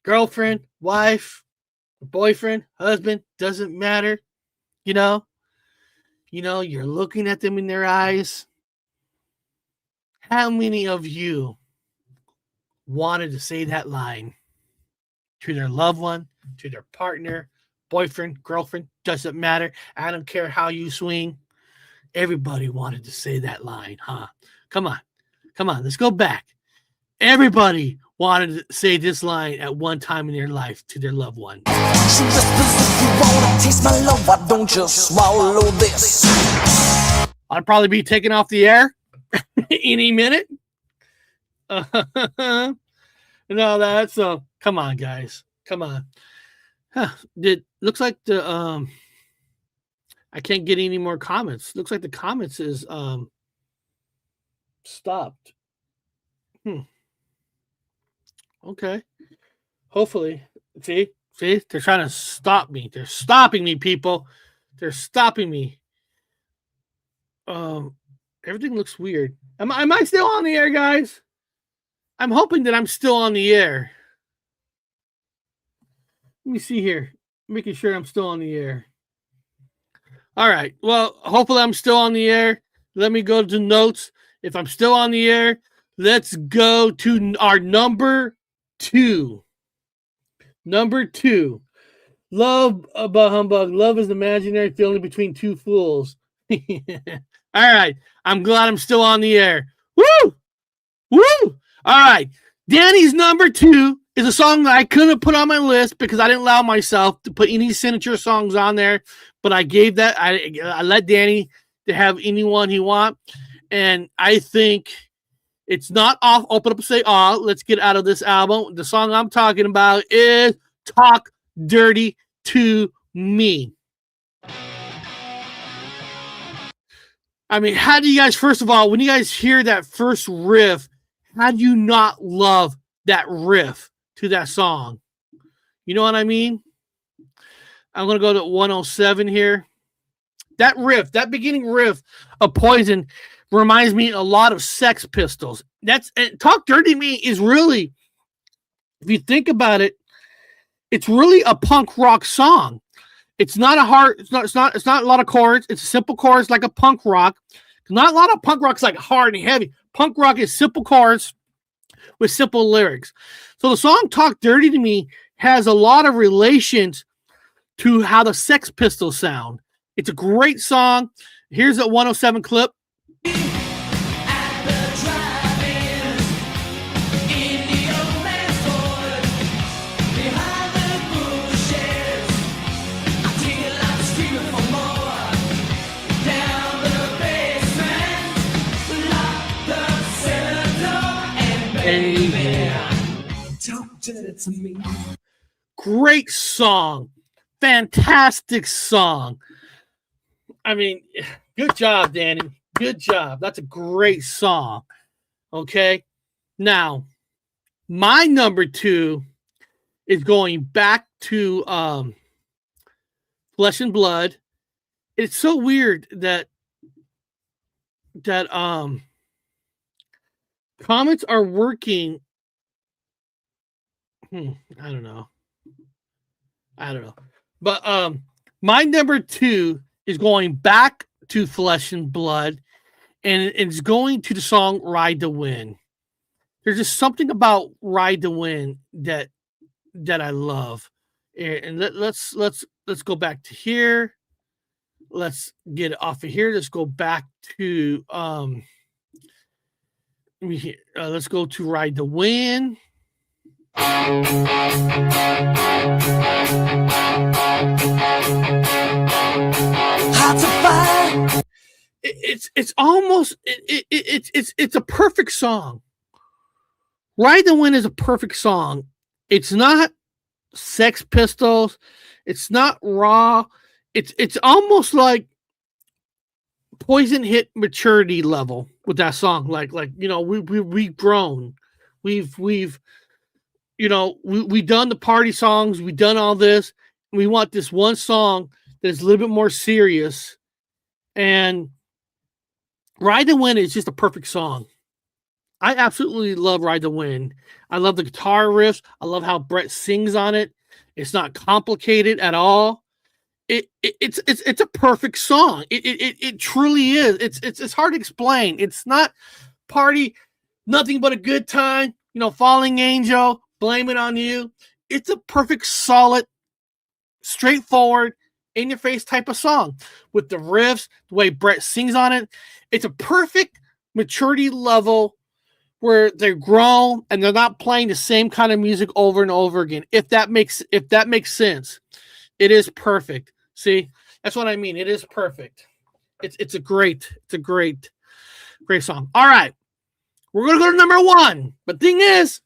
girlfriend, wife, boyfriend, husband, doesn't matter. You know, you're looking at them in their eyes. How many of you wanted to say that line to their loved one, to their partner, boyfriend, girlfriend, doesn't matter. I don't care how you swing. Everybody wanted to say that line, huh? Come on. Let's go back. Everybody wanted to say this line at one time in their life to their loved one. Just if you wanna taste my love, why don't you swallow this? I'll probably be taken off the air any minute. And all that. So come on, guys. Come on. Looks like the I can't get any more comments. Looks like the comments is stopped. Okay. Hopefully. See, they're trying to stop me. They're stopping me, people. They're stopping me. Everything looks weird. Am I still on the air, guys? I'm hoping that I'm still on the air. Let me see here. Making sure I'm still on the air. All right. Well, hopefully I'm still on the air. Let me go to notes. If I'm still on the air, let's go to our number 2. Number 2. Love about humbug. Love is the imaginary feeling between two fools. All right. I'm glad I'm still on the air. Woo! All right. Danny's number 2 is a song that I couldn't put on my list because I didn't allow myself to put any signature songs on there. But I gave that. I let Danny to have anyone he want. And I think it's not off Open Up and Say Ahh. Let's get out of this album. The song I'm talking about is Talk Dirty to Me. I mean, how do you guys, first of all, when you guys hear that first riff, how do you not love that riff to that song? You know what I mean? I'm going to go to 107 here. That riff, that beginning riff of Poison reminds me a lot of Sex Pistols. Talk Dirty to Me is really, if you think about it, it's really a punk rock song. It's not a lot of chords. It's a simple chorus like a punk rock. Not a lot of punk rock's like hard and heavy. Punk rock is simple chords with simple lyrics. So the song Talk Dirty to Me has a lot of relations to how the Sex Pistols sound. It's a great song. Here's a 107 clip. To me. Great song. Fantastic song. I mean, good job, Danny. Good job. That's a great song. Okay. Now, my number 2 is going back to Flesh and Blood. It's so weird that comments are working. I don't know. But my number 2 is going back to Flesh and Blood, and it's going to the song Ride to Win. There's just something about Ride to Win that I love. And let's go back to here. Let's get it off of here. Let's go back to let's go to Ride to Win. Hard to find. It's almost it's a perfect song. Ride to Win is a perfect song. It's not Sex Pistols. It's not Raw. It's almost like Poison hit maturity level with that song. Like we've grown. We've done the party songs. We've done all this. We want this one song that's a little bit more serious. And Ride to Win is just a perfect song. I absolutely love Ride to Win. I love the guitar riffs. I love how Bret sings on it. It's not complicated at all. It's a perfect song. It truly is. It's hard to explain. It's not party, nothing but a good time. Falling Angel, Blame It on You. It's a perfect, solid, straightforward, in your face type of song with the riffs, the way Bret sings on it. It's a perfect maturity level where they're grown and they're not playing the same kind of music over and over again. If that makes sense, it is perfect. See, that's what I mean. It is perfect. It's a great song. All right, we're gonna go to number 1. But thing is,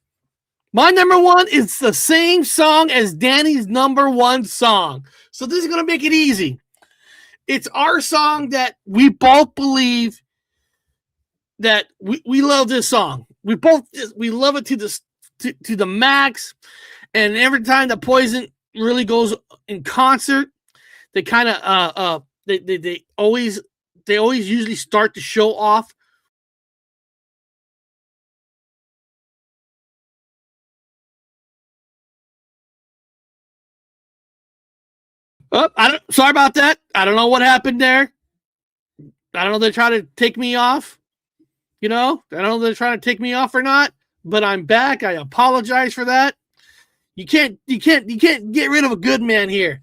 my number 1 is the same song as Danny's number 1 song. So this is going to make it easy. It's our song that we both believe that we love this song. We love it to the max. And every time the Poison really goes in concert, they kind of they always usually start to show off. Sorry about that. I don't know what happened there. I don't know if they're trying to take me off. I don't know if they're trying to take me off or not, but I'm back. I apologize for that. You can't get rid of a good man here.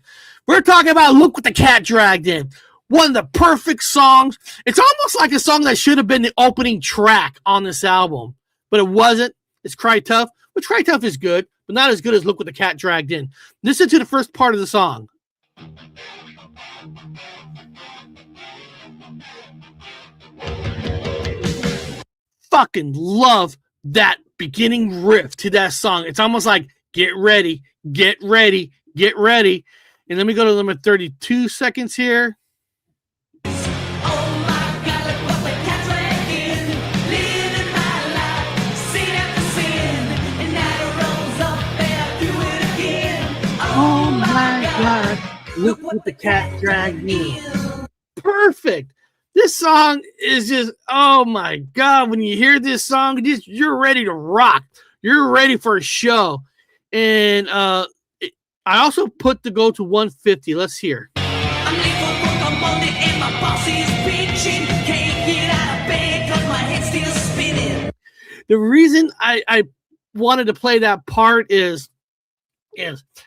We're talking about Look What the Cat Dragged In. One of the perfect songs. It's almost like a song that should have been the opening track on this album, but it wasn't. It's Cry Tough, but Cry Tough is good, but not as good as Look What the Cat Dragged In. Listen to the first part of the song. Fucking love that beginning riff to that song. It's almost like get ready, get ready, get ready. And let me go to number 32 seconds here. Oh my God, look what the cat dragged in. Perfect. This song is just, oh my God, when you hear this song, you're ready to rock. You're ready for a show. And I also put the go to 150. Let's hear. I'm late for work on Monday and my boss is bitching. Can't get out of bed because my head's still spinning. The reason I wanted to play that part is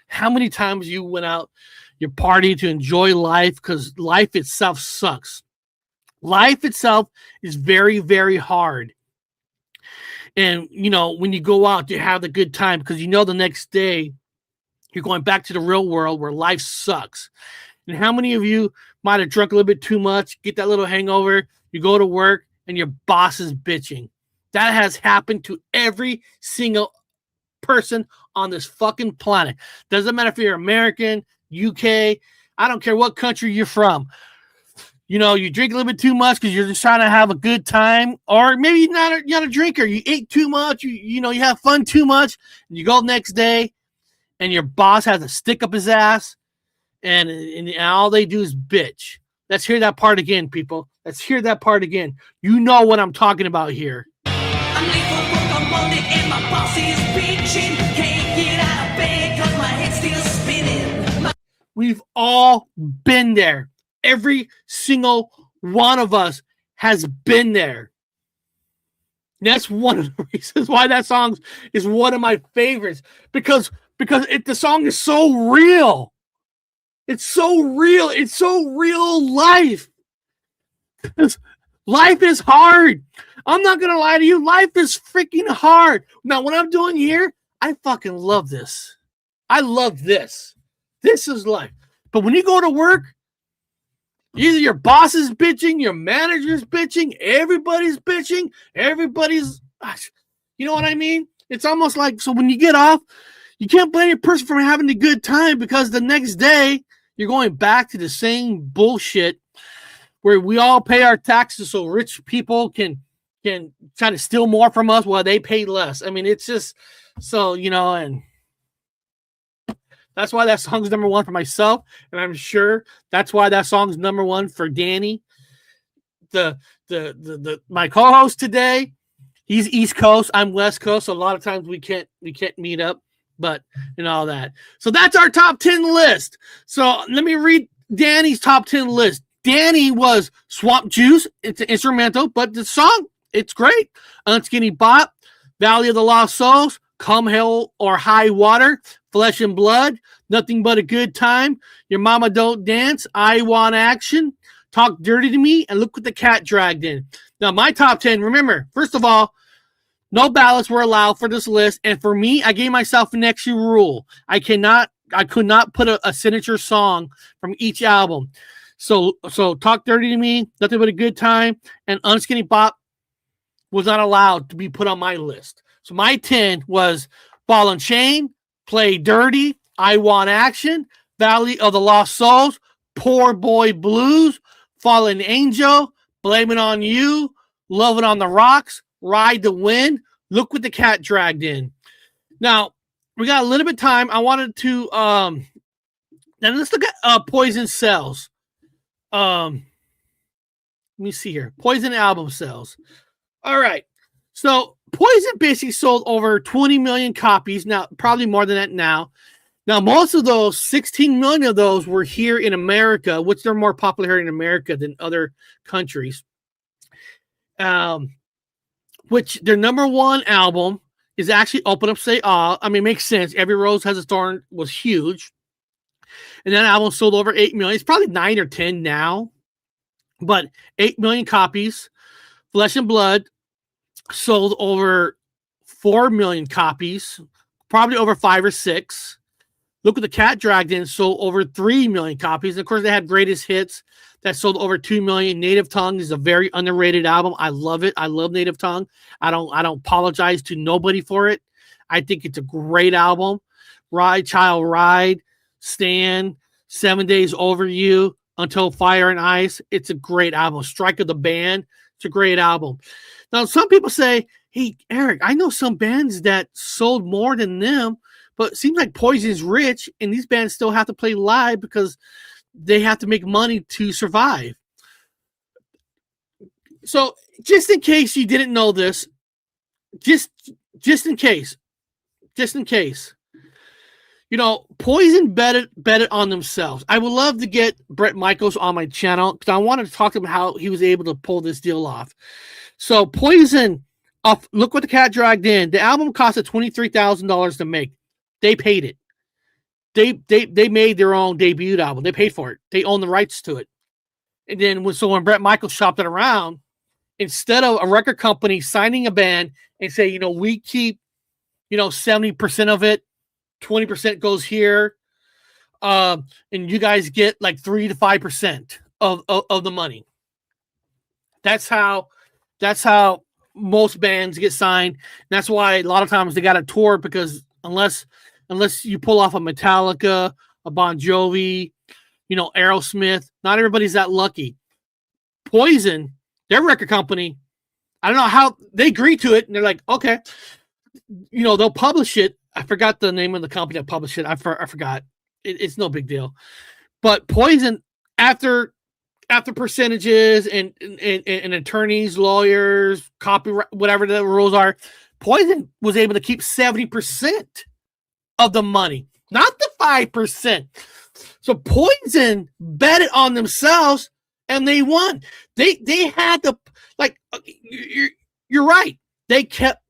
how many times you went out your party to enjoy life, because life itself sucks. Life itself is very, very hard. And, when you go out, you have the good time because the next day you're going back to the real world where life sucks. And how many of you might have drunk a little bit too much, get that little hangover, you go to work and your boss is bitching? That has happened to every single person on this fucking planet. Doesn't matter if you're American, UK, I don't care what country you're from. You drink a little bit too much because you're just trying to have a good time, or maybe you're not a drinker. You ate too much. You have fun too much. And you go the next day, and your boss has a stick up his ass, and all they do is bitch. Let's hear that part again, people. Let's hear that part again. You know what I'm talking about here. I'm late for work on Monday and my boss is bitching. Can't get out of bed cause my head's still spinning. We've all been there. Every single one of us has been there. And that's one of the reasons why that song is one of my favorites. Because the song is so real. It's so real. It's so real life. Life is hard. I'm not going to lie to you. Life is freaking hard. Now, what I'm doing here, I fucking love this. I love this. This is life. But when you go to work, either your boss is bitching, your manager's bitching, everybody's bitching, everybody's, you know what I mean? It's almost like, so when you get off, you can't blame your person for having a good time because the next day, you're going back to the same bullshit where we all pay our taxes so rich people can try to steal more from us while they pay less. I mean, it's just so, you know, and that's why that song's number one for myself. And I'm sure that's why that song's number one for Danny. My co-host today, he's East Coast, I'm West Coast. So a lot of times we can't meet up, but and all that. So that's our top 10 list. So let me read Danny's top 10 list. Danny was Swamp Juice. It's an instrumental, but the song, it's great. Unskinny Bop, Valley of the Lost Souls, Come Hell or High Water, Flesh and Blood, Nothing But a Good Time, Your Mama Don't Dance, I Want Action, Talk Dirty to Me, and Look What the Cat Dragged In. Now, my top 10, remember, first of all, no ballads were allowed for this list, and for me, I gave myself an extra rule. I could not put a signature song from each album. So Talk Dirty to Me, Nothing But a Good Time, and Unskinny Bop was not allowed to be put on my list. So my 10 was Ball and Chain, Play Dirty, I Want Action, Valley of the Lost Souls, Poor Boy Blues, Fallen Angel, Blame It On You, Love It on the Rocks, Ride the Wind, Look What the Cat Dragged In. Now, we got a little bit of time. I wanted to now let's look at Poison Cells. Let me see here. Poison album sales. All right. So Poison basically sold over 20 million copies. Now, probably more than that now. Now, most of those, 16 million of those were here in America, which they're more popular here in America than other countries. Which their number one album is actually Up and Say Ahh. I mean, it makes sense. Every Rose Has a Thorn was huge. And that album sold over 8 million. It's probably 9 or 10 now. But 8 million copies. Flesh and Blood sold over 4 million copies. Probably over 5 or 6. Look What the Cat Dragged In sold over 3 million copies. And of course, they had Greatest Hits that sold over 2 million. Native Tongue is a very underrated album. I love it. I love Native Tongue. I don't apologize to nobody for it. I think it's a great album. Ride, Child, Ride, Stand, 7 Days Over You, Until Fire and Ice. It's a great album. Strike of the Band. It's a great album. Now, some people say, hey, Eric, I know some bands that sold more than them, but it seems like Poison's rich, and these bands still have to play live because they have to make money to survive. So, just in case you didn't know this, just in case, you know, Poison betted on themselves. I would love to get Bret Michaels on my channel because I wanted to talk to him how he was able to pull this deal off. So Poison, Look What the Cat Dragged In. The album costed $23,000 to make. They paid it. They made their own debut album. They paid for it. They own the rights to it. And then when Bret Michaels shopped it around, instead of a record company signing a band and say, you know, we keep, you know, 70% of it, 20% goes here, and you guys get like 3 to 5% of the money. That's how most bands get signed. That's why a lot of times they got to tour, because unless you pull off a Metallica, a Bon Jovi, you know, Aerosmith, not everybody's that lucky. Poison, their record company, I don't know how they agree to it, and they're like, okay, you know, they'll publish it I forgot the name of the company that published it. I forgot. It's no big deal. But Poison, after percentages and attorneys, lawyers, copyright, whatever the rules are, Poison was able to keep 70% of the money, not the 5%. So Poison betted on themselves and they won. They had to, like, you're right. They kept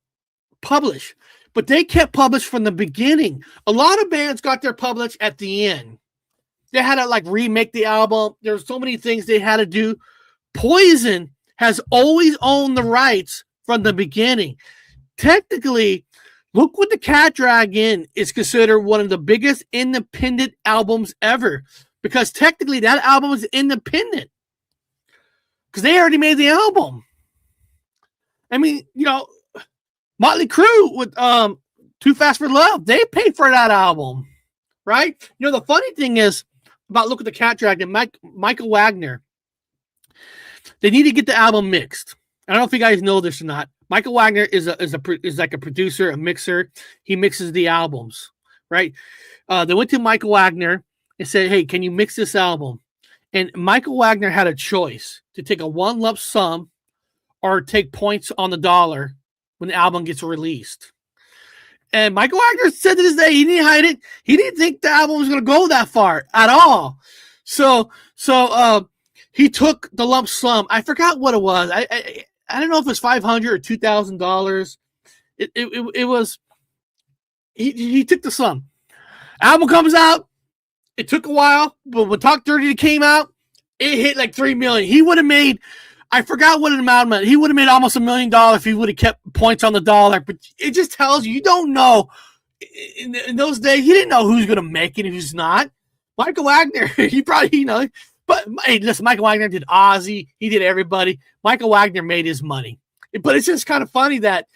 published, but they kept published from the beginning. A lot of bands got their published at the end. They had to like remake the album. There's so many things they had to do. Poison has always owned the rights from the beginning. Technically, Look What the Cat Dragged In is considered one of the biggest independent albums ever, because technically that album is independent because they already made the album. I mean, you know, Motley Crue with Too Fast for Love, they paid for that album, right? You know, the funny thing is about Look What the Cat Dragged In, Michael Wagner, they need to get the album mixed. I don't know if you guys know this or not. Michael Wagner is like a producer, a mixer. He mixes the albums, right? They went to Michael Wagner and said, "Hey, can you mix this album?" And Michael Wagner had a choice to take a one lump sum or take points on the dollar when the album gets released. And Michael Wagner said to this day, he didn't hide it. He didn't think the album was going to go that far at all. So he took the lump sum. I forgot what it was. I don't know if it was $500 or $2,000. It was. He took the sum. Album comes out. It took a while, but when Talk Dirty came out, it hit like $3 million. He would have made. I forgot what an amount meant. He would have made almost $1 million if he would have kept points on the dollar. But it just tells you don't know. In those days, he didn't know who's going to make it and who's not. Michael Wagner, he probably, you know. But hey, listen, Michael Wagner did Ozzy. He did everybody. Michael Wagner made his money. But it's just kind of funny that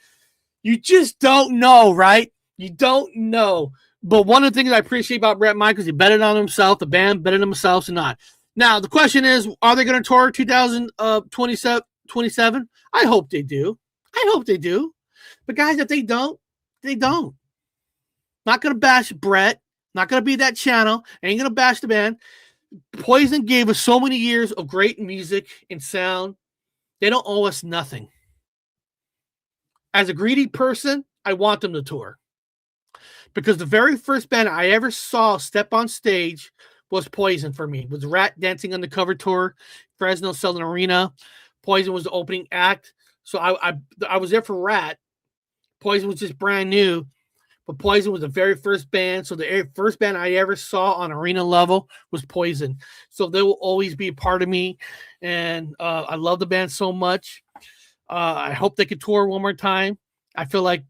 you just don't know, right? You don't know. But one of the things I appreciate about Bret Michaels, he betted on himself. The band betted on themselves or not. Now, the question is, are they going to tour 2027? I hope they do. I hope they do. But guys, if they don't, they don't. Not going to bash Bret. Not going to be that channel. Ain't going to bash the band. Poison gave us so many years of great music and sound. They don't owe us nothing. As a greedy person, I want them to tour. Because the very first band I ever saw step on stage was Poison for me. It was Rat dancing on the cover tour, Fresno Southern Arena. Poison was the opening act. So I was there for Rat. Poison was just brand new. But Poison was the very first band. So the first band I ever saw on arena level was Poison. So they will always be a part of me. And I love the band so much. I hope they could tour one more time. I feel like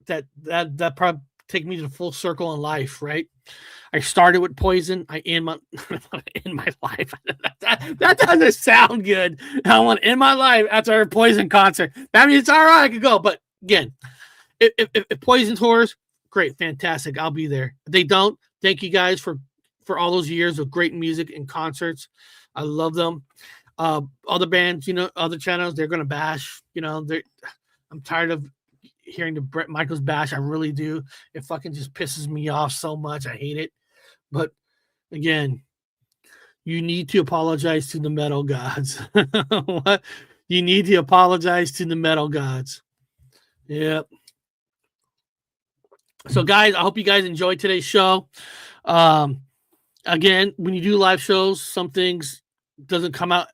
that probably take me to the full circle in life, right? I started with Poison. I end my life. that doesn't sound good. I want to end my life after a Poison concert. I mean, it's all right. I could go. But again, if Poison tours, great, fantastic. I'll be there. If they don't, thank you guys for all those years of great music and concerts. I love them. Other bands, you know, other channels, they're gonna bash. You know, I'm tired of hearing the Bret Michaels bash. I really do. It fucking just pisses me off so much. I hate it. But again, you need to apologize to the metal gods. What? You need to apologize to the metal gods. Yep. So, guys, I hope you guys enjoyed today's show. Again, when you do live shows, some things doesn't come out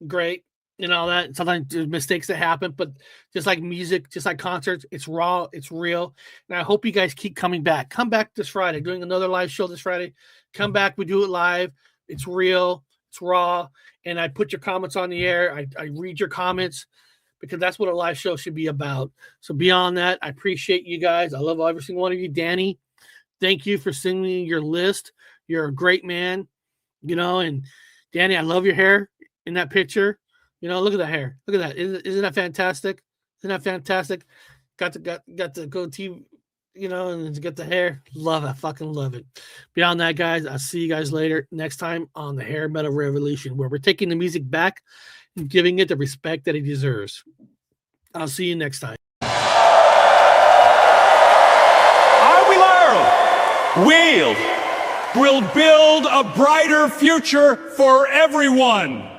great and all that. Sometimes there's mistakes that happen, but just like music, just like concerts, it's raw, it's real. And I hope you guys keep coming back. Come back this Friday, doing another live show this Friday. Come back, we do it live. It's real, it's raw. And I put your comments on the air. I read your comments because that's what a live show should be about. So beyond that, I appreciate you guys. I love every single one of you. Danny, thank you for sending me your list. You're a great man, you know, and Danny, I love your hair in that picture. You know, look at that hair. Look at that. Isn't that fantastic? Isn't that fantastic? Got the goatee, you know, and get the hair. Love it. Fucking love it. Beyond that, guys, I'll see you guys later next time on the Hair Metal Revolution, where we're taking the music back and giving it the respect that it deserves. I'll see you next time. We will build a brighter future for everyone.